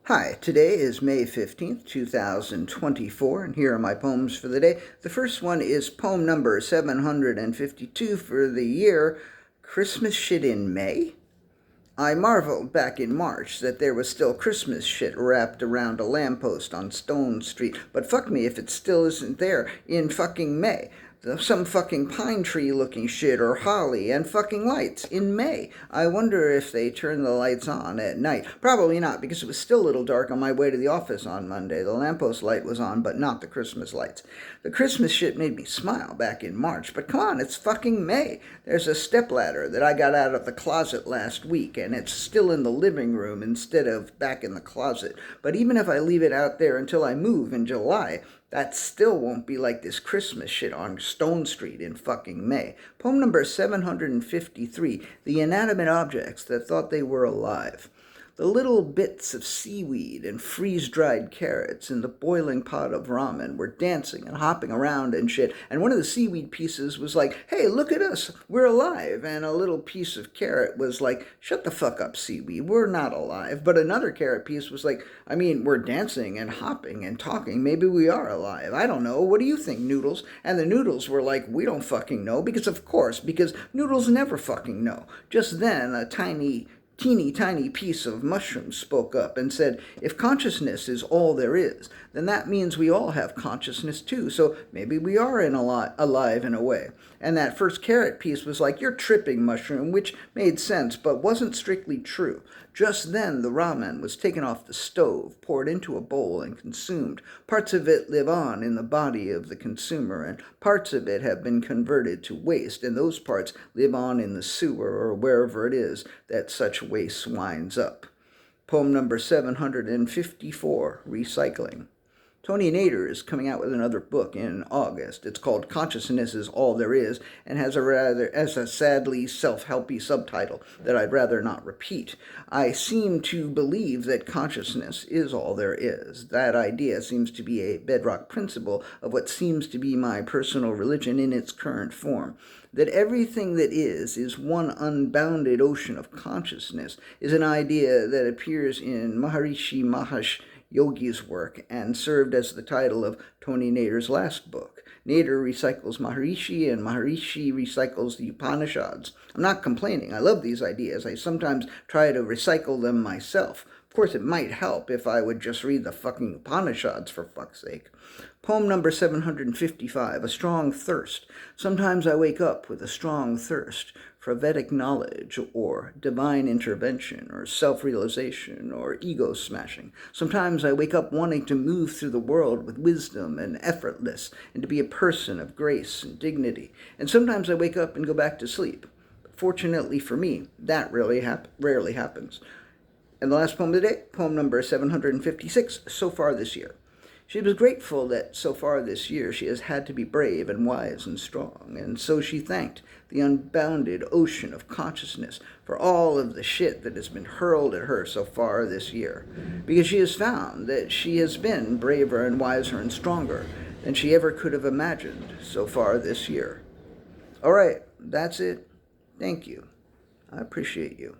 Hi, today is May 15th, 2024, and here are my poems for the day. The first one is poem number 752 for the year, Christmas Shit in May. I marveled back in March that there was still Christmas shit wrapped around a lamppost on Stone Street, but fuck me if it still isn't there in fucking May. Some fucking pine tree looking shit or holly and fucking lights in May. I wonder if they turn the lights on at night. Probably not, because it was still a little dark on my way to the office on Monday. The lamppost light was on, but not the Christmas lights. The Christmas shit made me smile back in March, but come on, it's fucking May. There's a stepladder that I got out of the closet last week, and it's still in the living room instead of back in the closet. But even if I leave it out there until I move in July, that still won't be like this Christmas shit on Stone Street in fucking May. Poem number 753, The Inanimate Objects That Thought They Were Alive. The little bits of seaweed and freeze-dried carrots in the boiling pot of ramen were dancing and hopping around and shit, and one of the seaweed pieces was like, hey, look at us, we're alive, and a little piece of carrot was like, shut the fuck up, seaweed, we're not alive. But another carrot piece was like, we're dancing and hopping and talking, maybe we are alive, I don't know, what do you think, Noodles? And the noodles were like, we don't fucking know, because noodles never fucking know. Just then, a teeny tiny piece of mushroom spoke up and said, if consciousness is all there is, then that means we all have consciousness too, so maybe we are alive in a way. And that first carrot piece was like, you're tripping, mushroom, which made sense, but wasn't strictly true. Just then the ramen was taken off the stove, poured into a bowl, and consumed. Parts of it live on in the body of the consumer, and parts of it have been converted to waste, and those parts live on in the sewer or wherever it is that such waste winds up. Poem number 754, Recycling. Tony Nader is coming out with another book in August. It's called Consciousness is All There Is, and has a sadly self-helpy subtitle that I'd rather not repeat. I seem to believe that consciousness is all there is. That idea seems to be a bedrock principle of what seems to be my personal religion in its current form. That everything that is one unbounded ocean of consciousness is an idea that appears in Maharishi Mahesh Yogi's work and served as the title of Tony Nader's last book. Nader recycles Maharishi, and Maharishi recycles the Upanishads. I'm not complaining. I love these ideas. I sometimes try to recycle them myself. Of course, it might help if I would just read the fucking Upanishads, for fuck's sake. Poem number 755, A Strong Thirst. Sometimes I wake up with a strong thirst for Vedic knowledge, or divine intervention, or self-realization, or ego-smashing. Sometimes I wake up wanting to move through the world with wisdom and effortless, and to be a person of grace and dignity. And sometimes I wake up and go back to sleep. Fortunately for me, that rarely happens. And the last poem of the day, poem number 756, So Far This Year. She was grateful that so far this year she has had to be brave and wise and strong, and so she thanked the unbounded ocean of consciousness for all of the shit that has been hurled at her so far this year, because she has found that she has been braver and wiser and stronger than she ever could have imagined so far this year. All right, that's it. Thank you. I appreciate you.